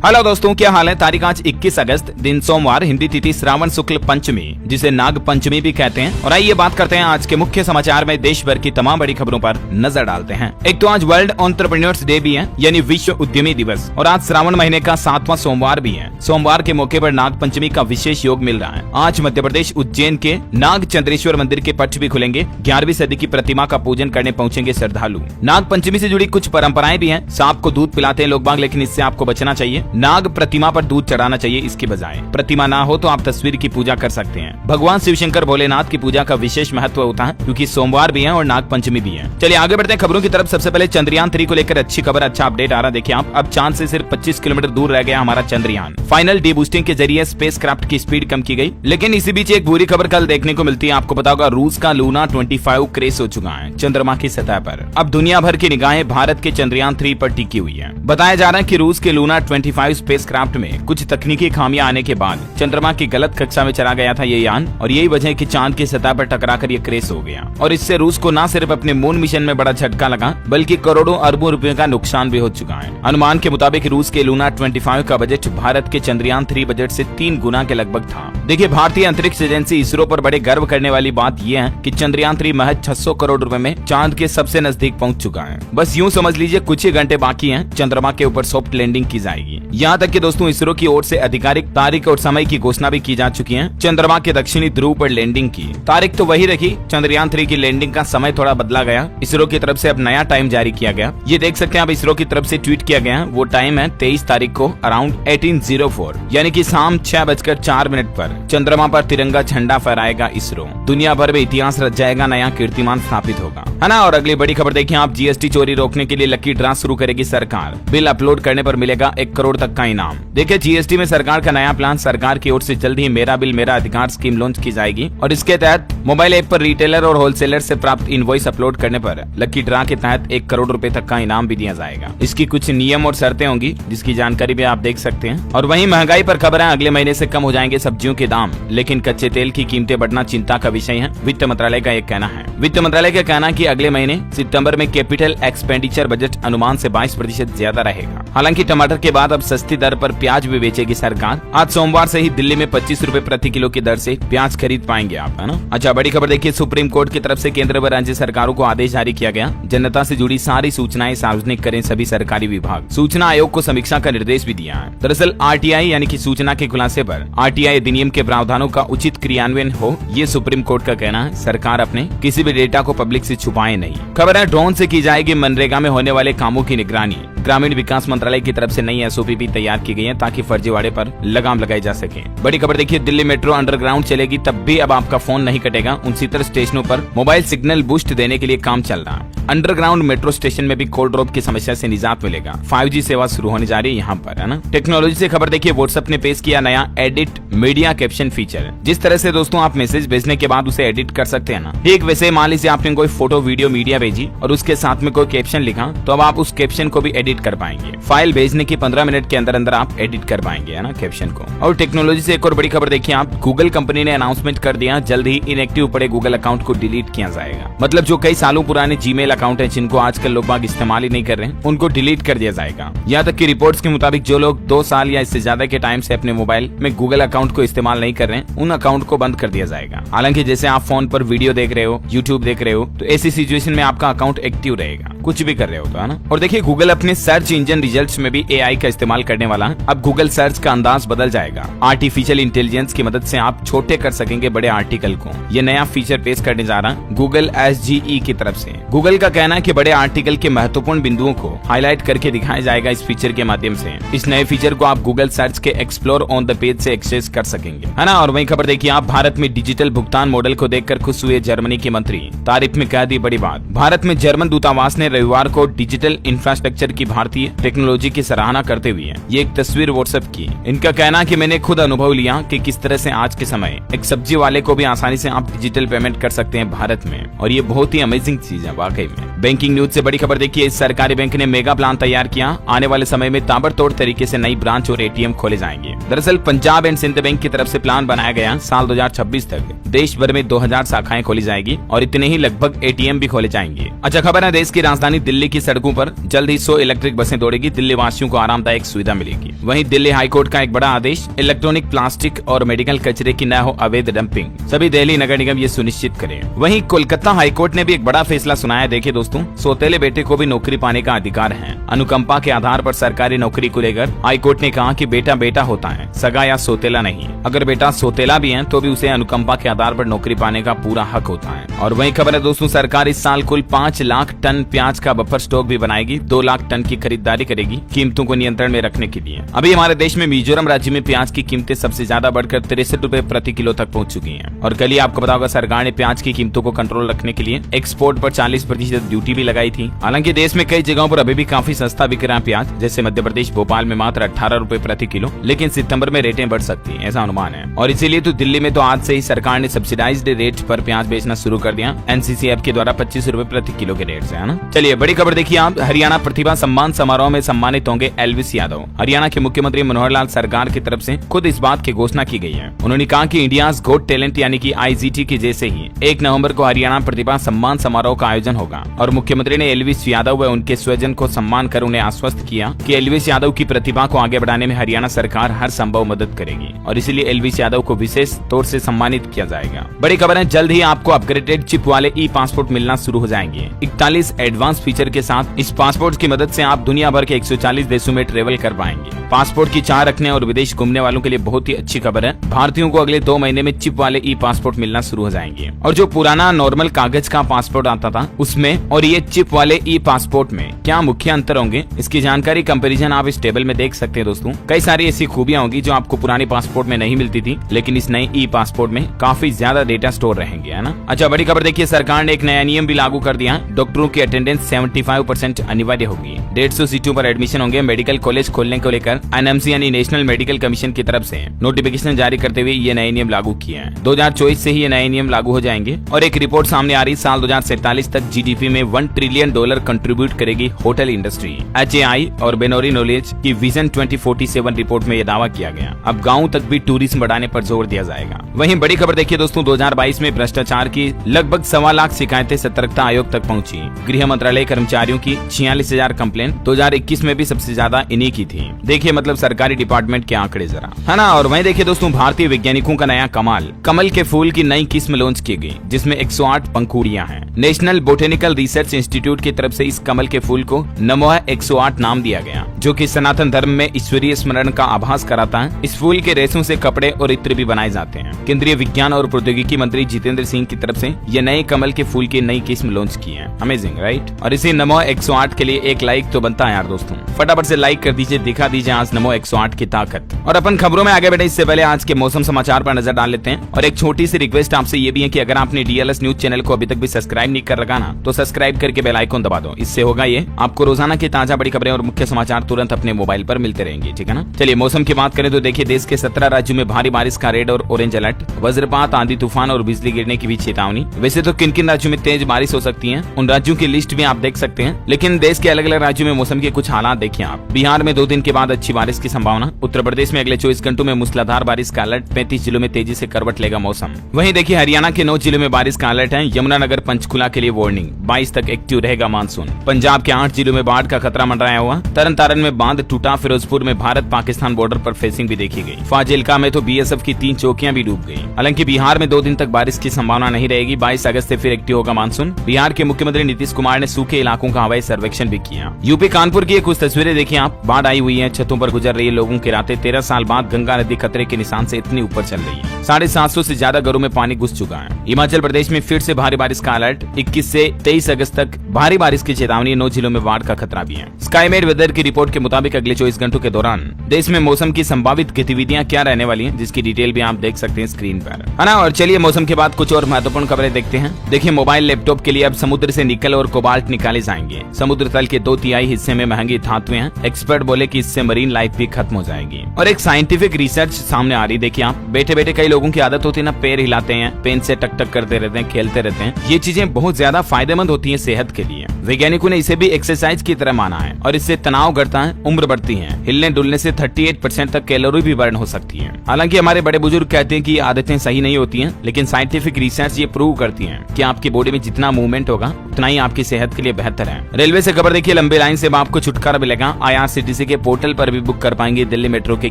Hello दोस्तों, क्या हाल है। तारीख आज 21 अगस्त, दिन सोमवार, हिंदी तिथि श्रावण शुक्ल पंचमी, जिसे नाग पंचमी भी कहते हैं। और आइए बात करते हैं आज के मुख्य समाचार में देश भर की तमाम बड़ी खबरों पर नजर डालते हैं। एक तो आज वर्ल्ड एंटरप्रेन्योर्स डे भी है, यानी विश्व उद्यमी दिवस, और आज श्रावण महीने का 7वां सोमवार भी है। सोमवार के मौके पर नाग पंचमी का विशेष योग मिल रहा है। आज मध्य प्रदेश उज्जैन के नाग चंद्रेश्वर मंदिर के पट भी खुलेंगे। 11वीं सदी की प्रतिमा का पूजन करने पहुंचेंगे श्रद्धालु। नाग पंचमी से जुड़ी कुछ परंपराएं भी हैं। सांप को दूध पिलाते हैं लोग बाग, लेकिन इससे आपको बचना चाहिए। नाग प्रतिमा पर दूध चढ़ाना चाहिए इसके बजाय। प्रतिमा ना हो तो आप तस्वीर की पूजा कर सकते हैं। भगवान शिवशंकर भोलेनाथ की पूजा का विशेष महत्व होता है, क्योंकि सोमवार भी है और नाग पंचमी भी है। चलिए आगे बढ़ते हैं खबरों की तरफ। सबसे पहले चंद्रयान 3 को लेकर अच्छी खबर, अच्छा अपडेट आ रहा। देखिए आप, अब चांद से सिर्फ 25 किलोमीटर दूर रह गया हमारा चंद्रयान। फाइनल डीबूस्टिंग के जरिए स्पेसक्राफ्ट की स्पीड कम की गई। लेकिन इसी बीच एक बुरी खबर कल देखने को मिलती है। आपको पता होगा, रूस का लूना 25 क्रैश हो चुका है चंद्रमा की सतह पर। अब दुनिया भर की निगाहें भारत के चंद्रयान 3 पर टिकी हुई है। बताया जा रहा है कि रूस के लूना 25 स्पेसक्राफ्ट में कुछ तकनीकी खामियां आने के बाद चंद्रमा की गलत कक्षा में चला गया था ये यान, और यही वजह है कि चांद की सतह पर टकराकर ये क्रैश हो गया। और इससे रूस को न सिर्फ अपने मून मिशन में बड़ा झटका लगा, बल्कि करोड़ों अरबों रुपयों का नुकसान भी हो चुका है। अनुमान के मुताबिक रूस के लूना 25 का बजट भारत के चंद्रयान 3 बजट से 3 गुना के लगभग था। देखिए, भारतीय अंतरिक्ष एजेंसी इसरो पर बड़े गर्व करने वाली बात यह है कि चंद्रयान 3 महज 600 करोड़ रुपए में चांद के सबसे नजदीक पहुंच चुका है। बस यूं समझ लीजिए, कुछ ही घंटे बाकी हैं, चंद्रमा के ऊपर सॉफ्ट लैंडिंग की जाएगी। यहाँ तक कि दोस्तों, इसरो की ओर से आधिकारिक तारीख और समय की घोषणा भी की जा चुकी है। चंद्रमा के दक्षिणी ध्रुव पर लैंडिंग की तारीख तो वही रखी, चंद्रयान 3 की लैंडिंग का समय थोड़ा बदला गया। इसरो की तरफ से अब नया टाइम जारी किया गया। ये देख सकते हैं, अब इसरो की तरफ से ट्वीट किया गया है। वो टाइम है 23 तारीख को अराउंड 1804, यानी कि शाम 6:04 पर चंद्रमा पर तिरंगा झंडा फहराएगा इसरो। दुनिया भर में इतिहास रच जाएगा, नया कीर्तिमान स्थापित होगा, है ना। और अगली बड़ी खबर देखिए आप, जीएसटी चोरी रोकने के लिए लकी ड्रा शुरू करेगी सरकार। बिल अपलोड करने पर मिलेगा 1 करोड़ तक का इनाम। देखिए, जीएसटी में सरकार का नया प्लान, सरकार की ओर से जल्द ही मेरा बिल मेरा अधिकार स्कीम लॉन्च की जाएगी। और इसके तहत मोबाइल ऐप पर रिटेलर और होलसेलर से प्राप्त इनवॉइस अपलोड करने पर लकी ड्रा के तहत 1 करोड़ रुपए तक का इनाम भी दिया जाएगा। इसकी कुछ नियम और शर्तें होंगी, जिसकी जानकारी भी आप देख सकते हैं। और वहीं महंगाई पर खबर है, अगले महीने से कम हो जाएंगे सब्जियों के दाम, लेकिन कच्चे तेल की कीमतें बढ़ना चिंता का विषय है, वित्त मंत्रालय का एक कहना है। वित्त मंत्रालय का कहना है कि अगले महीने सितंबर में कैपिटल एक्सपेंडिचर बजट अनुमान से 22% ज्यादा रहेगा। हालांकि टमाटर के बाद अब सस्ती दर पर प्याज भी बेचेगी सरकार। आज सोमवार से ही दिल्ली में 25 रुपए प्रति किलो की दर से प्याज खरीद पाएंगे आप, है ना। अच्छा, बड़ी खबर देखिए, सुप्रीम कोर्ट की तरफ से केंद्र व राज्य सरकारों को आदेश जारी किया गया। जनता से जुड़ी सारी सूचनाएं सार्वजनिक करें सभी सरकारी विभाग। सूचना आयोग को समीक्षा का निर्देश भी दिया है। दरअसल आरटीआई यानी कि सूचना के खुलासे पर आरटीआई अधिनियम के प्रावधानों का उचित क्रियान्वयन हो, ये सुप्रीम कोर्ट का कहना है। सरकार अपने किसी भी डेटा को पब्लिक से छुपाए नहीं। खबर है, ड्रोन से की जाएगी मनरेगा में होने वाले कामों की निगरानी। ग्रामीण विकास मंत्रालय की तरफ से नई एसओपी भी तैयार की गई है, ताकि फर्जीवाड़े पर लगाम लगाई जा सके। बड़ी खबर देखिए, दिल्ली मेट्रो अंडरग्राउंड चलेगी, तब भी अब आपका फोन नहीं कटेगा। 69 स्टेशनों पर मोबाइल सिग्नल बूस्ट देने के लिए काम चल रहा है। अंडरग्राउंड मेट्रो स्टेशन में भी कॉल ड्रॉप की समस्या से निजात मिलेगा। 5G सेवा शुरू होने जा रही है यहाँ पर, है ना। टेक्नोलॉजी से खबर देखिए, व्हाट्सएप ने पेश किया नया एडिट मीडिया कैप्शन फीचर। जिस तरह से दोस्तों आप मैसेज भेजने के बाद उसे एडिट कर सकते हैं ना, ठीक वैसे मान लीजिए आपने कोई फोटो वीडियो मीडिया भेजी और उसके साथ में कोई कैप्शन लिखा, तो अब आप उस कैप्शन को भी एडिट कर पाएंगे। फाइल भेजने के 15 मिनट के अंदर अंदर आप एडिट कर पाएंगे, है ना, कैप्शन को। और टेक्नोलॉजी से एक और बड़ी खबर देखिए आप, गूगल कंपनी ने अनाउंसमेंट कर दिया, जल्द ही इनएक्टिव पड़े गूगल अकाउंट को डिलीट किया जाएगा। मतलब जो कई सालों पुराने जीमेल अकाउंट है, जिनको आजकल लोग बाग इस्तेमाल ही नहीं कर रहे हैं, उनको डिलीट कर दिया जाएगा। यहाँ तक कि रिपोर्ट्स के मुताबिक जो लोग 2 साल या इससे ज्यादा के टाइम से अपने मोबाइल में गूगल अकाउंट को इस्तेमाल नहीं कर रहे हैं, उन अकाउंट को बंद कर दिया जाएगा। हालांकि जैसे आप फोन पर वीडियो देख रहे हो, यूट्यूब देख रहे हो, तो ऐसी सिचुएशन में आपका अकाउंट एक्टिव रहेगा, कुछ भी कर रहे हो तो, है ना। और देखिए, गूगल अपने सर्च इंजन रिजल्ट्स में भी एआई का इस्तेमाल करने वाला है। अब गूगल सर्च का अंदाज बदल जाएगा। आर्टिफिशियल इंटेलिजेंस की मदद से आप छोटे कर सकेंगे बड़े आर्टिकल को। ये नया फीचर पेश करने जा रहा है गूगल SGE की तरफ से। गूगल का कहना है कि बड़े आर्टिकल के महत्वपूर्ण बिंदुओं को हाईलाइट करके दिखाया जाएगा इस फीचर के माध्यम से। इस नए फीचर को आप गूगल सर्च के एक्सप्लोर ऑन द पेज से एक्सेस कर सकेंगे, है ना। और वही खबर देखिए आप, भारत में डिजिटल भुगतान मॉडल को देखकर खुश हुए जर्मनी के मंत्री। तारीफ में कह दी बड़ी बात। भारत में जर्मन दूतावास ने रविवार को डिजिटल इंफ्रास्ट्रक्चर की भारतीय टेक्नोलॉजी की सराहना करते हुए ये एक तस्वीर व्हाट्सएप की। इनका कहना कि मैंने खुद अनुभव लिया कि किस तरह से आज के समय एक सब्जी वाले को भी आसानी से आप डिजिटल पेमेंट कर सकते हैं भारत में, और ये बहुत ही अमेजिंग चीज है वाकई में। बैंकिंग न्यूज से बड़ी खबर देखिए, इस सरकारी बैंक ने मेगा प्लान तैयार किया। आने वाले समय में ताबड़तोड़ तरीके से नई ब्रांच और एटीएम खोले जाएंगे। दरअसल पंजाब एंड सिंध बैंक की तरफ से प्लान बनाया गया साल 2026 तक देश भर में 2000 शाखाएं खोली जाएगी और इतने ही लगभग एटीएम भी खोले जाएंगे। अच्छा खबर है, देश की राजधानी दिल्ली की सड़कों पर जल्द ही 100 इलेक्ट्रिक बसें दौड़ेगी। दिल्ली वासियों को आरामदायक सुविधा मिलेगी। वहीं दिल्ली हाईकोर्ट का एक बड़ा आदेश, इलेक्ट्रॉनिक, प्लास्टिक और मेडिकल कचरे की न हो अवैध डंपिंग, सभी दिल्ली नगर निगम ये सुनिश्चित करें। वहीं कोलकाता हाईकोर्ट ने भी एक बड़ा फैसला सुनाया। देखिए दोस्तों, सौतेले बेटे को भी नौकरी पाने का अधिकार है। अनुकंपा के आधार पर सरकारी नौकरी को लेकर हाईकोर्ट ने कहा कि बेटा बेटा होता है, सगा या सौतेला नहीं। अगर बेटा सौतेला भी है तो भी उसे अनुकंपा के आधार पर नौकरी पाने का पूरा हक होता है। और वही खबर है दोस्तों, सरकार इस साल कुल 5 लाख टन प्याज का बफर स्टॉक भी बनाएगी। 2 लाख टन की खरीदारी करेगी कीमतों को नियंत्रण में रखने के लिए। अभी हमारे देश में मिजोरम राज्य में प्याज की कीमतें सबसे ज्यादा बढ़कर 63 रुपए प्रति किलो तक पहुंच चुकी हैं। और कल ही आपको पता होगा, सरकार ने प्याज की कीमतों को कंट्रोल रखने के लिए एक्सपोर्ट पर 40% ड्यूटी भी लगाई थी। हालांकि देश में कई जगहों पर अभी भी काफी सस्ता बिक रहा है प्याज, जैसे मध्य प्रदेश भोपाल में मात्र 18 रुपए प्रति किलो, लेकिन सितंबर में रेटें बढ़ सकती हैं, ऐसा अनुमान है। और इसीलिए तो दिल्ली में तो आज से ही सरकार ने सब्सिडाइज्ड रेट पर प्याज बेचना शुरू कर दिया। एनसीसी ऐप के द्वारा 25 रुपए प्रति किलो के रेट से, है ना। चलिए बड़ी खबर देखिए आप, हरियाणा प्रतिभा सम्मान समारोह में सम्मानित होंगे एल्विस यादव। हरियाणा के मुख्यमंत्री मनोहर लाल सरकार की तरफ से खुद इस बात की घोषणा की गई है। उन्होंने कहा कि इंडियाज गॉट टैलेंट यानी कि IGT की जैसे ही 1 नवंबर को हरियाणा प्रतिभा सम्मान समारोह का आयोजन होगा। और मुख्यमंत्री ने एल्विस यादव व उनके स्वजन को सम्मान कर उन्हें आश्वस्त किया कि एल्विस यादव की प्रतिभा को आगे बढ़ाने में हरियाणा सरकार हर संभव मदद करेगी और इसीलिए एल्विस यादव को विशेष तौर से सम्मानित किया जाएगा। बड़ी खबर है, जल्द ही आपको अपग्रेडेड चिप वाले ई-पासपोर्ट मिलना शुरू हो जाएंगे। 41 एडवांस फीचर के साथ इस पासपोर्ट की मदद से आप दुनिया भर के 140 देशों में ट्रेवल कर पाएंगे। पासपोर्ट की चाह रखने और विदेश घूमने वालों के लिए बहुत ही अच्छी खबर है। भारतीयों को अगले 2 महीने में चिप वाले ई-पासपोर्ट मिलना शुरू हो जाएंगे। और जो पुराना नॉर्मल कागज का पासपोर्ट आता था उसमें और ये चिप वाले ई-पासपोर्ट में क्या मुख्य अंतर होंगे, इसकी जानकारी कंपैरिजन आप इस टेबल में देख सकते हैं दोस्तों। कई सारी ऐसी खूबियां होंगी जो आपको पुराने पासपोर्ट में नहीं मिलती थी, लेकिन इस नए ई-पासपोर्ट में काफी ज्यादा डेटा स्टोर रहेंगे, है ना। अच्छा बड़ी खबर देखिए, सरकार ने एक नया नियम भी लागू कर दिया। डॉक्टरों की अटेंडेंस 75% अनिवार्य होगी। 150 सीटों पर एडमिशन होंगे। मेडिकल कॉलेज खोलने को लेकर NMC यानी नेशनल मेडिकल कमीशन की तरफ से नोटिफिकेशन जारी करते हुए ये नए नियम लागू किए हैं। 2024 से ही ये नए नियम लागू हो जाएंगे। और एक रिपोर्ट सामने आ रही, साल 2047 तक GDP में $1 ट्रिलियन कंट्रीब्यूट करेगी होटल इंडस्ट्री। HAI और बेनोरी नॉलेज की विजन 2047 रिपोर्ट में यह दावा किया गया। अब गाँव तक भी टूरिज्म बढ़ाने पर जोर दिया जाएगा। वहीं बड़ी खबर देखिए दोस्तों, 2022 में भ्रष्टाचार की लगभग 1.25 लाख शिकायतें सतर्कता आयोग तक पहुंची। गृह मंत्रालय कर्मचारियों की 46,000 कंप्लेंट 2021 में भी सबसे ज्यादा इन्हीं की थी। देखिए मतलब सरकारी डिपार्टमेंट के आंकड़े जरा, है ना। और वहीं देखिए दोस्तों, भारतीय वैज्ञानिकों का नया कमाल, कमल के फूल की नई किस्म लॉन्च की गई जिसमें 108 पंखुड़ियां हैं। नेशनल बोटेनिकल रिसर्च इंस्टीट्यूट की तरफ से इस कमल के फूल को नमोह 108 नाम दिया गया, जो कि सनातन धर्म में ईश्वरीय स्मरण का आभास कराता है। इस फूल के रेशों से कपड़े और इत्र भी बनाए जाते हैं। केंद्रीय विज्ञान और प्रौद्योगिकी मंत्री जितेंद्र सिंह की तरफ से ये नए कमल के फूल की नई किस्म लॉन्च की है। Amazing right. और इसी नमो 108 के लिए एक लाइक तो बनता है यार दोस्तों, फटाफट से लाइक कर दीजिए, दिखा दीजिए आज नमो 108 की ताकत। और अपन खबरों में आगे बढ़े इससे पहले आज के मौसम समाचार पर नजर डाल लेते हैं। और एक छोटी सी रिक्वेस्ट आपसे ये भी है कि अगर आपने DLS न्यूज चैनल को अभी तक भी सब्सक्राइब नहीं कर रखा ना, तो सब्सक्राइब करके बेल आइकन दबा दो। इससे होगा ये, आपको रोजाना की ताजा बड़ी खबरें और मुख्य समाचार तुरंत अपने मोबाइल पर मिलते रहेंगे, ठीक है ना। चलिए मौसम की बात करें तो देखिए, देश के 17 राज्यों में भारी बारिश का रेड और ऑरेंज अलर्ट, वज्रपात, आंधी तूफान और बिजली गिरने की भी चेतावनी। वैसे तो किन किन राज्यों में तेज बारिश हो सकती है, उन राज्यों की लिस्ट भी आप देख सकते हैं, लेकिन देश के अलग अलग राज्यों में मौसम के कुछ हालात देखिए आप। बिहार में 2 दिन के बाद अच्छी बारिश की संभावना। उत्तर प्रदेश में अगले 24 घंटों में मूसलाधार बारिश का अलर्ट। 35 जिलों में तेजी से करवट लेगा मौसम। वहीं देखिए हरियाणा के 9 जिलों में बारिश का अलर्ट है। यमुनानगर, पंचकुला के लिए वार्निंग। 22 तक एक्टिव रहेगा मानसून। पंजाब के 8 जिलों में बाढ़ का खतरा मंडराया हुआ। तरन तारण में बांध टूटा। फिरोजपुर में भारत पाकिस्तान बॉर्डर पर फेसिंग भी देखी गई। फाजिल्का में तो BSF की 3 चौकियां भी डूब गई। हालांकि बिहार में 2 दिन तक बारिश की संभावना नहीं रहेगी। 22 अगस्त से फिर एक्टिव होगा मानसून। बिहार के मुख्यमंत्री नीतीश कुमार ने सूखे इलाकों का हवाई सर्वेक्षण भी किया। यूपी कानपुर की कुछ तस्वीरें देखिए आप। बाढ़ आई हुई है, छतों पर गुजर रही है लोगों की रातें। 13 साल बाद गंगा नदी खतरे के निशान से इतनी ऊपर चल रही है। 750 से ज्यादा घरों में पानी घुस चुका है। हिमाचल प्रदेश में फिर से भारी बारिश का अलर्ट। 21 से 23 अगस्त तक भारी बारिश की चेतावनी। 9 जिलों में बाढ़ का खतरा भी है। स्काईमेट वेदर की रिपोर्ट के मुताबिक अगले 24 घंटों के दौरान देश में मौसम की संभावित गतिविधियां क्या रहने वाली हैं, जिसकी डिटेल भी आप देख सकते हैं स्क्रीन पर, है ना। और चलिए मौसम के बाद कुछ और महत्वपूर्ण खबरें देखते हैं। देखिए मोबाइल लैपटॉप के लिए अब समुद्र से निकल और कोबाल्ट निकाले जाएंगे। समुद्र तल के 2/3 हिस्से में महंगी धातुएं हैं। एक्सपर्ट बोले कि इससे मरीन लाइफ भी खत्म हो जाएगी। और एक साइंटिफिक रिसर्च सामने आ रही, देखिए आप। बैठे बैठे कई लोगों की आदत होती है ना, पैर हिलाते हैं, पेन से टक टक करते रहते हैं, खेलते रहते हैं, ये चीजें बहुत ज्यादा फायदेमंद होती है सेहत के लिए। वैज्ञानिकों ने इसे भी एक्सरसाइज की तरह माना है और इससे तनाव घटता है, उम्र बढ़ती है। हिलने डुलने से 38% तक कैलोरी भी बर्न हो सकती है। हालांकि हमारे बड़े बुजुर्ग कहते हैं कि आदतें सही नहीं होती हैं, लेकिन साइंटिफिक रिसर्च ये प्रूव करती है कि आपकी बॉडी में जितना मूवमेंट होगा उतना ही आपकी सेहत के लिए बेहतर है। रेलवे से खबर देखिए, लंबी लाइन से आपको छुटकारा मिलेगा। IRCTC के पोर्टल पर भी बुक कर पाएंगे दिल्ली मेट्रो के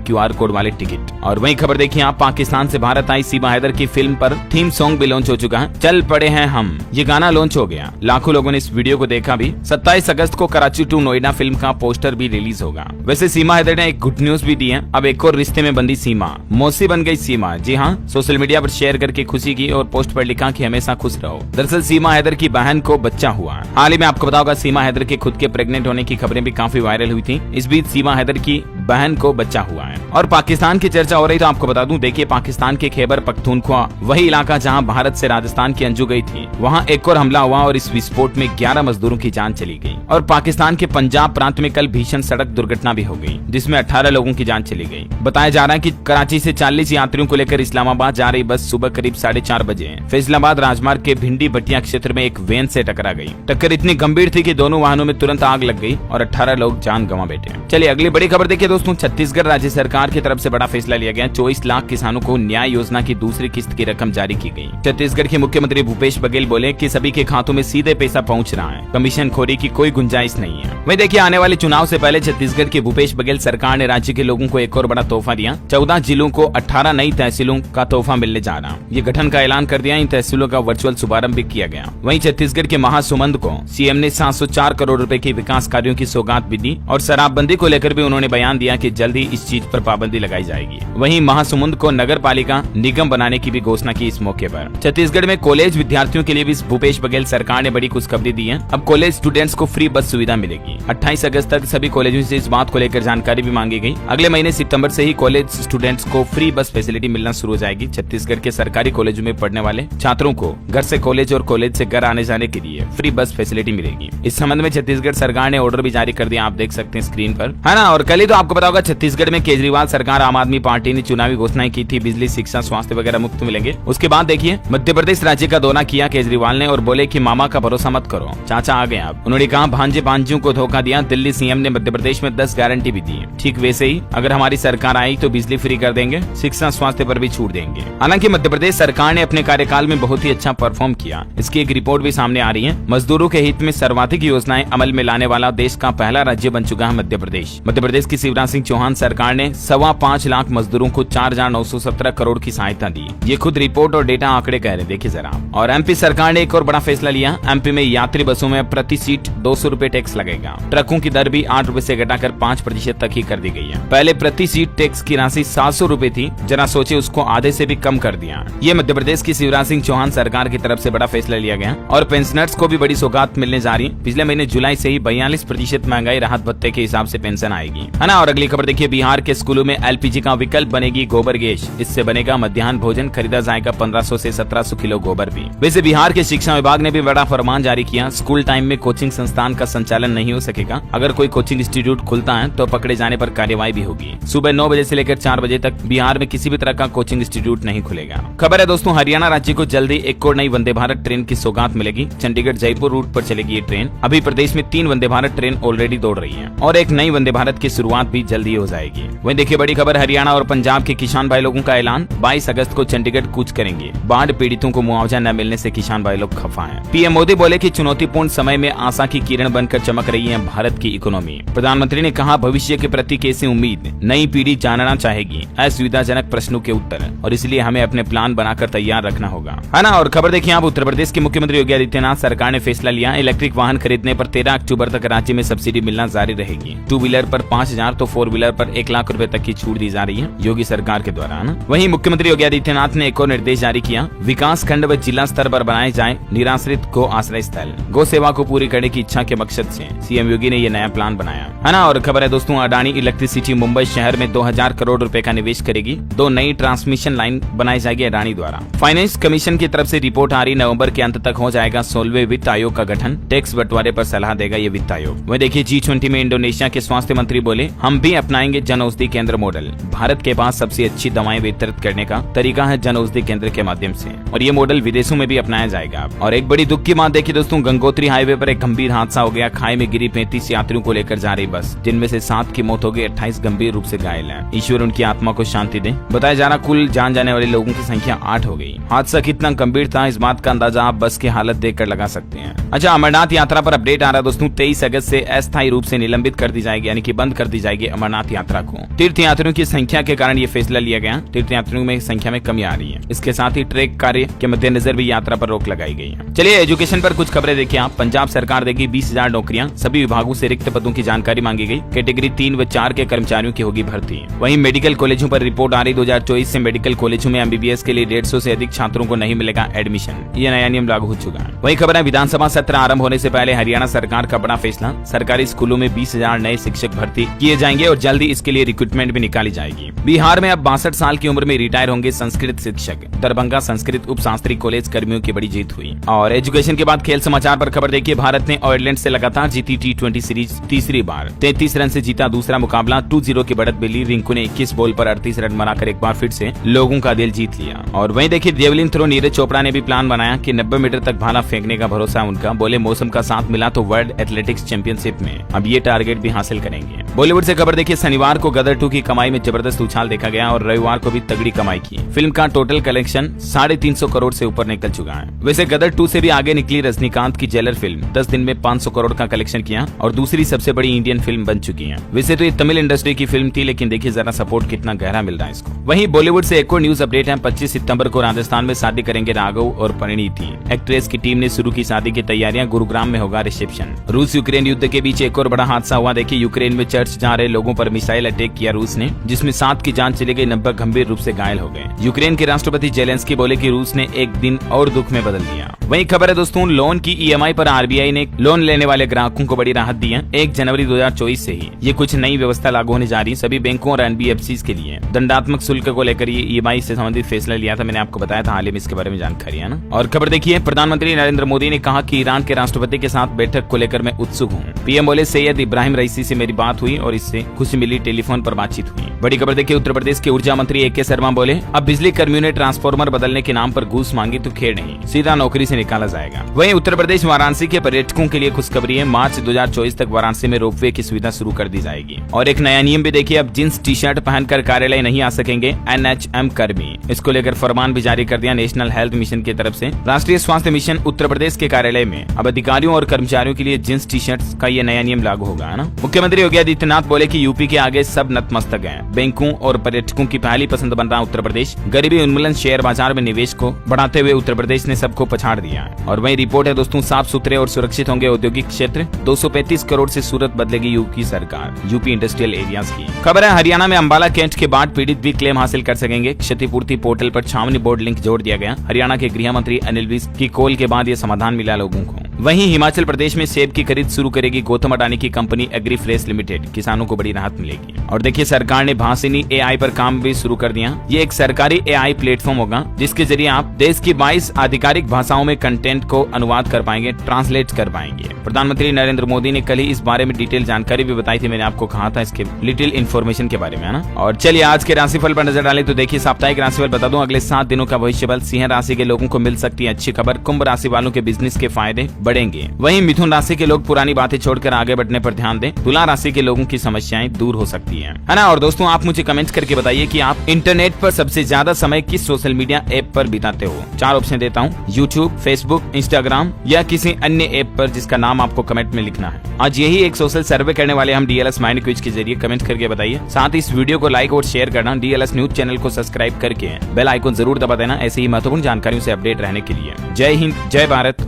QR कोड वाले टिकट। और वही खबर देखिए आप, पाकिस्तान से भारत आई सीमा हैदर की फिल्म पर थीम सॉन्ग भी लॉन्च हो चुका है। चल पड़े हैं हम, ये गाना लॉन्च हो गया। लाखों लोगों ने इस वीडियो को देखा भी। 27 अगस्त को कराची टू नोएडा फिल्म का पोस्टर भी रिलीज होगा। वैसे सीमा हैदर ने एक गुड न्यूज भी दी है, अब एक और रिश्ते में बंदी सीमा, मौसी बन गई सीमा। जी हाँ, सोशल मीडिया पर शेयर करके खुशी की और पोस्ट पर लिखा कि हमेशा खुश रहो। दरअसल सीमा हैदर की बहन को बच्चा हुआ। हाल ही में आपको पता होगा सीमा हैदर के खुद के प्रेग्नेंट होने की खबरें भी काफी वायरल हुई थी। इस बीच सीमा हैदर की बहन को बच्चा हुआ है। और पाकिस्तान की चर्चा हो रही तो आपको बता दूं, देखिए पाकिस्तान के खैबर पख्तूनख्वा, वही इलाका जहां भारत से राजस्थान की अंजू गई थी, वहां एक और हमला हुआ और इस विस्फोट में 11 मजदूरों की जान चली गई। और पाकिस्तान के पंजाब प्रांत में कल भीषण सड़क दुर्घटना भी हो गई, जिसमें 18 लोगों की जान चली गई। बताया जा रहा है कि कराची से 40 यात्रियों को लेकर इस्लामाबाद जा रही बस सुबह करीब 4:30 बजे फैसलाबाद राजमार्ग के भिंडी भटिया क्षेत्र में एक वैन से टकरा गई। टक्कर इतनी गंभीर थी कि दोनों वाहनों में तुरंत आग लग गई और 18 लोग जान गंवा बैठे। चलिए अगली बड़ी खबर देखिए दोस्तों, छत्तीसगढ़ राज्य सरकार की तरफ से बड़ा फैसला लिया गया। 24 लाख किसानों को न्याय योजना की दूसरी किस्त की रकम जारी की गई। छत्तीसगढ़ के मुख्यमंत्री भूपेश बघेल बोले कि सभी के खातों में सीधे पैसा पहुंच रहा है, कमीशन खोरी की कोई गुंजाइश नहीं है। वहीं देखिए आने वाले चुनाव से पहले छत्तीसगढ़ के भूपेश बघेल सरकार ने राज्य के लोगों को एक और बड़ा तोहफा दिया। 14 जिलों को 18 नई तहसीलों का तोहफा मिलने जा रहा। ये गठन का ऐलान कर दिया। इन तहसीलों का वर्चुअल शुभारंभ भी किया गया। वहीं छत्तीसगढ़ के महासुमंद को सीएम ने 704 करोड़ रुपए के विकास कार्यों की सौगात भी दी और शराबबंदी को लेकर भी उन्होंने बयान दिया कि जल्द ही इस चीज पर पाबंदी लगाई जाएगी। वहीं महासुमंद को नगर पालिका निगम बनाने की भी घोषणा की। इस मौके पर छत्तीसगढ़ में कॉलेज विद्यार्थियों के लिए भी भूपेश बघेल सरकार ने बड़ी खुशखबरी दी है। अब कॉलेज स्टूडेंट्स को फ्री बस सुविधा मिलेगी। 28 अगस्त तक सभी कॉलेजों से इस बात को लेकर जानकारी भी मांगी गई। अगले महीने सितंबर से ही कॉलेज स्टूडेंट्स को फ्री बस फैसिलिटी मिलना शुरू हो जाएगी। छत्तीसगढ़ के सरकारी कॉलेजों में पढ़ने वाले छात्रों को घर से कॉलेज और कॉलेज से घर आने जाने के लिए फ्री बस फैसिलिटी मिलेगी। इस संबंध में छत्तीसगढ़ सरकार ने ऑर्डर भी जारी कर दिया, आप देख सकते हैं स्क्रीन पर, है ना। और कल ही तो आपको पता होगा छत्तीसगढ़ में केजरीवाल सरकार आम आदमी पार्टी ने चुनावी घोषणाएं की थी, बिजली शिक्षा स्वास्थ्य वगैरह मुफ्त मिलेंगे। उसके बाद देखिए मध्य प्रदेश राज्य का दौरा किया केजरीवाल ने और बोले कि मामा का भरोसा मत करो, चाचा आ गए आप। उन्होंने कहा भांजे भांजियों को धोखा दिया। दिल्ली सीएम ने मध्य प्रदेश में 10 गारंटी भी दी। ठीक वैसे ही अगर हमारी सरकार आई तो बिजली फ्री कर देंगे, शिक्षा स्वास्थ्य पर भी छूट देंगे। हालांकि मध्य प्रदेश सरकार ने अपने कार्यकाल में बहुत ही अच्छा परफॉर्म किया। इसकी एक रिपोर्ट भी सामने आ रही है। मजदूरों के हित में सर्वाधिक योजनाएं अमल में लाने वाला देश का पहला राज्य बन चुका है मध्य प्रदेश। मध्य प्रदेश की शिवराज सिंह चौहान सरकार ने 5.25 लाख मजदूरों को 4,917 करोड़ की सहायता दी। ये खुद रिपोर्ट और डेटा आंकड़े कह रहे, देखिए जरा। और एमपी सरकार ने एक और बड़ा फैसला लिया। एमपी में यात्री बसों में प्रति सीट 200 रुपए टैक्स लगेगा। ट्रकों की दर भी 8 रुपए से घटाकर 5% तक ही कर दी गई है। पहले प्रति सीट टैक्स की राशि 700 रुपए थी, जरा सोचे उसको आधे से भी कम कर दिया। ये मध्य प्रदेश की शिवराज सिंह चौहान सरकार की तरफ से बड़ा फैसला लिया गया। और पेंशनर्स को भी बड़ी सौगात मिलने जा रही है। पिछले महीने जुलाई से ही 42% महंगाई राहत भत्ते के हिसाब से पेंशन आएगी, है ना। और अगली खबर देखिए, बिहार के स्कूलों में LPG का विकल्प बनेगी गोबर गैस। इससे बनेगा मध्याह्न भोजन, खरीदा जाएगा 1500 से 1700 किलो गोबर भी। वैसे बिहार के शिक्षा विभाग ने भी बड़ा फरमान जारी किया। स्कूल टाइम में कोचिंग संस्थान का संचालन नहीं हो सकेगा। अगर कोई कोचिंग इंस्टीट्यूट खुलता है तो पकड़े जाने पर कार्यवाही भी होगी। सुबह 9 बजे से लेकर 4 बजे तक बिहार में किसी भी तरह का कोचिंग इंस्टीट्यूट नहीं खुलेगा। खबर है दोस्तों, हरियाणा राज्य को जल्दी एक और नई वंदे भारत ट्रेन की सौगात मिलेगी। चंडीगढ़ जयपुर रूट पर चलेगी ये ट्रेन। अभी प्रदेश में 3 वंदे भारत ट्रेन ऑलरेडी दौड़ रही है और एक नई वंदे भारत की शुरुआत भी जल्दी हो जाएगी। वहीं देखिए बड़ी खबर, हरियाणा और पंजाब के किसान भाई लोगों का ऐलान। 22 अगस्त को चंडीगढ़ कूच करेंगे। बाढ़ पीड़ितों को मुआवजा न मिलने से किसान भाई लोग खफा हैं। पीएम मोदी बोले कि चुनौतीपूर्ण समय में आशा की किरण बनकर चमक रही है भारत की इकोनॉमी। प्रधानमंत्री ने कहा भविष्य के प्रति कैसी उम्मीद नई पीढ़ी जानना चाहेगी, असुविधाजनक प्रश्नों के उत्तर, और इसलिए हमें अपने प्लान बनाकर तैयार रखना होगा, है ना। और खबर देखिए आप, उत्तर प्रदेश के मुख्यमंत्री योगी आदित्यनाथ सरकार ने फैसला लिया। इलेक्ट्रिक वाहन खरीदने पर 13 अक्टूबर तक राज्य में सब्सिडी मिलना जारी रहेगी। 2 व्हीलर पर 5,000 तो 4 व्हीलर पर 1 लाख रुपए तक की छूट दी जा रही है योगी सरकार के द्वारा। वहीं मुख्यमंत्री योगी आदित्यनाथ ने एक और निर्देश जारी किया। विकास खंड व जिला स्तर पर बनाए जाए निराश्रित गो आश्रय स्थल। गो सेवा को पूरी करने की इच्छा के मकसद से सीएम योगी ने ये नया प्लान बनाया, है ना। और खबर है दोस्तों, अडानी इलेक्ट्रिसिटी मुंबई शहर में 2000 करोड़ रुपए का निवेश करेगी। 2 नई ट्रांसमिशन लाइन बनाई जाएगी अडानी द्वारा। फाइनेंस कमीशन की तरफ से रिपोर्ट आ रही, नवंबर के अंत तक हो जाएगा 16वें वित्त आयोग का गठन। टैक्स बंटवारे पर सलाह देगा ये वित्त आयोग। वही देखिए G20 में इंडोनेशिया के स्वास्थ्य मंत्री बोले हम भी अपनाएंगे जन औषधि केंद्र केंद्र मॉडल। भारत के पास सबसे अच्छी दवाएं वितरित करने का तरीका है जन औषधि केंद्र के माध्यम से, और ये मॉडल विदेशों में भी अपनाया जाएगा। और एक बड़ी दुख की बात देखिए दोस्तों, गंगोत्री हाईवे पर एक गंभीर हादसा हो गया। खाई में गिरी 35 यात्रियों को लेकर जा रही बस, जिनमें से 7 की मौत हो गई, 28 गंभीर रूप से घायल हैं। ईश्वर उनकी आत्मा को शांति दे। बताया जा रहा कुल जान जाने वाले लोगों की संख्या 8 हो गई। हादसा कितना गंभीर था इस बात का अंदाजा आप बस की हालत देखकर लगा सकते हैं। अच्छा, अमरनाथ यात्रा पर अपडेट आ रहा है दोस्तों। 23 अगस्त से अस्थायी रूप से निलंबित कर दी जाएगी, यानी कि बंद कर दी जाएगी अमरनाथ यात्रा को। तीर्थयात्रियों की संख्या के कारण ये फैसला लिया गया। तीर्थयात्रियों में संख्या में कमी आ रही है। इसके साथ ही ट्रैक कार्य के मद्देनजर भी यात्रा पर रोक लगाई गई है। चलिए एजुकेशन पर कुछ खबरें देखिए आप। पंजाब सरकार देगी 20,000 नौकरियां। सभी विभागों से रिक्त पदों की जानकारी मांगी गई। कैटेगरी 3 व 4 के कर्मचारियों की होगी भर्ती। वहीं मेडिकल कॉलेजों पर रिपोर्ट आ रही 2024 से मेडिकल कॉलेजों में MBBS के लिए 150 से अधिक छात्रों को नहीं मिलेगा एडमिशन। ये नया नियम लागू हो चुका है। वहीं खबर है विधानसभा सत्र आरंभ होने से पहले हरियाणा सरकार का बड़ा फैसला। सरकारी स्कूलों में 20,000 नए शिक्षक भर्ती किए जाएंगे और जल्दी इसके लिए रिक्रूटमेंट भी निकाली जाएगी। बिहार में अब 62 साल की उम्र में रिटायर होंगे संस्कृत शिक्षक। दरभंगा संस्कृत उप शास्त्री कॉलेज कर्मियों की बड़ी जीत हुई। और एजुकेशन के बाद खेल समाचार पर खबर देखिए। भारत ने आयरलैंड से लगातार जीती T20 सीरीज तीसरी बार। 33 रन से जीता दूसरा मुकाबला। 2-0 की बढ़त मिली। रिंकू ने 21 बॉल पर 38 रन बनाकर एक बार फिर से लोगों का दिल जीत लिया। और वहीं देखिए जेवलिन थ्रो नीरज चोपड़ा ने भी प्लान बनाया कि 90 मीटर तक भाला फेंकने का भरोसा है उनका। बोले मौसम का साथ मिला तो वर्ल्ड एथलेटिक्स चैंपियनशिप में अब ये टारगेट भी हासिल करेंगे। बॉलीवुड से खबर देखिए। शनिवार को गदर 2 की कमाई में जबरदस्त उछाल देखा गया और रविवार को भी तगड़ी कमाई की। फिल्म का टोटल कलेक्शन 350 करोड़ से ऊपर निकल चुका है। वैसे गदर 2 से भी आगे निकली रजनीकांत की जेलर फिल्म 10 दिन में 500 करोड़ का कलेक्शन किया और दूसरी सबसे बड़ी इंडियन फिल्म बन चुकी है। वैसे तो ये तमिल इंडस्ट्री की फिल्म थी, लेकिन देखिए जरा सपोर्ट कितना गहरा मिल रहा है इसको। वहीं बॉलीवुड से एक और न्यूज अपडेट है। 25 सितंबर को राजस्थान में शादी करेंगे राघव और परिणीति। एक्ट्रेस की टीम ने शुरू की शादी की तैयारियां। गुरुग्राम में होगा रिसेप्शन। रूस यूक्रेन युद्ध के बीच एक और बड़ा हादसा हुआ। देखिए यूक्रेन में चर्च जा रहे लोगों पर मिसाइल अटैक किया रूस ने, जिसमें 7 की जान चली गई, 90 गंभीर रूप से घायल हो गए। यूक्रेन के राष्ट्रपति जेलेंस्की बोले कि रूस ने एक दिन और दुख में बदल दिया। वहीं खबर है दोस्तों, लोन की EMI पर RBI ने लोन लेने वाले ग्राहकों को बड़ी राहत दी है। 1 जनवरी 2024 से ही ये कुछ नई व्यवस्था लागू होने जा रही है सभी बैंकों और NBFCs के लिए। दंडात्मक शुल्क को लेकर ये EMI से संबंधित फैसला लिया था। मैंने आपको बताया था हाल ही में इसके बारे में जानकारी है ना। और खबर देखिए, प्रधानमंत्री नरेंद्र मोदी ने कहा कि ईरान के राष्ट्रपति के साथ बैठक को लेकर मैं उत्सुक हूँ। PM बोले सैयद इब्राहिम रईसी से मेरी बात हुई और इससे खुशी मिली। टेलीफोन पर बातचीत हुई। बड़ी खबर देखिए, उत्तर प्रदेश के ऊर्जा मंत्री AK शर्मा बोले अब बिजली कर्मियों ने ट्रांसफार्मर बदलने के नाम पर घूस मांगी तो खेड़ नहीं, सीधा नौकरी से निकाला जाएगा। वहीं उत्तर प्रदेश वाराणसी के पर्यटकों के लिए खुशखबरी है। मार्च 2024 तक वाराणसी में रोपवे की सुविधा शुरू कर दी जाएगी। और एक नया नियम भी देखिए, अब जींस टी-शर्ट पहनकर कार्यालय नहीं आ सकेंगे NHM कर्मी। इसको लेकर फरमान भी जारी कर दिया नेशनल हेल्थ मिशन की तरफ से। राष्ट्रीय स्वास्थ्य मिशन उत्तर प्रदेश के कार्यालय में अब अधिकारियों और कर्मचारियों के लिए जींस टी-शर्ट का ये नया नियम लागू होगा, है ना। मुख्यमंत्री योगी आदित्यनाथ बोले कि यूपी के आगे सब नतमस्तक हैं। बैंकों और पर्यटकों की पहली पसंद बन रहा उत्तर प्रदेश। गरीबी उन्मूलन, शेयर बाजार में निवेश को बढ़ाते हुए उत्तर प्रदेश ने सबको पछाड़ दिया है। और वही रिपोर्ट है दोस्तों, साफ सुथरे और सुरक्षित होंगे औद्योगिक क्षेत्र। 235 करोड़ से सूरत बदलेगी यूपी सरकार। यूपी इंडस्ट्रियल एरियाज की खबर है। हरियाणा में अंबाला कैंट के बाढ़ पीड़ित भी क्लेम हासिल कर सकेंगे। क्षतिपूर्ति पोर्टल पर छावनी बोर्ड लिंक जोड़ दिया गया। हरियाणा के गृह मंत्री अनिल विज की कॉल के बाद ये समाधान मिला लोगों को। वहीं हिमाचल प्रदेश में सेब की खरीद शुरू करेगी गौतम अडानी की कंपनी एग्री फ्रेश लिमिटेड। किसानों को बड़ी राहत मिलेगी। और देखिए सरकार ने भाषिनी AI पर काम भी शुरू कर दिया। ये एक सरकारी AI प्लेटफॉर्म होगा जिसके जरिए आप देश की 22 आधिकारिक भाषाओं में कंटेंट को अनुवाद कर पाएंगे, ट्रांसलेट कर पाएंगे। प्रधानमंत्री नरेंद्र मोदी ने कल ही इस बारे में डिटेल जानकारी भी बताई थी। मैंने आपको कहा था इसके लिटिल इन्फॉर्मेशन के बारे में, है ना। और चलिए आज के राशिफल पर नजर डालें तो देखिए साप्ताहिक राशिफल बता दूं अगले 7 दिनों का भविष्यफल। सिंह राशि के लोगों को मिल सकती है अच्छी खबर। कुंभ राशि वालों के बिजनेस के फायदे बढ़ेंगे। वहीं मिथुन राशि के लोग पुरानी बातें छोड़कर आगे बढ़ने पर ध्यान दें। तुला राशि के लोगों की समस्याएं दूर हो सकती है ना। और दोस्तों आप मुझे कमेंट करके बताइए कि आप इंटरनेट पर सबसे ज्यादा समय किस सोशल मीडिया ऐप पर बिताते हो। 4 ऑप्शन देता हूँ, यूट्यूब, फेसबुक, इंस्टाग्राम या किसी अन्य ऐप पर जिसका नाम आपको कमेंट में लिखना है। आज यही एक सोशल सर्वे करने वाले हम DLS माइंड क्विज के जरिए। कमेंट करके बताइए। साथ ही इस वीडियो को लाइक और शेयर करना। DLS न्यूज चैनल को सब्सक्राइब करके बेल आइकन जरूर दबा देना ऐसे ही महत्वपूर्ण जानकारियों से अपडेट रहने के लिए। जय हिंद, जय भारत।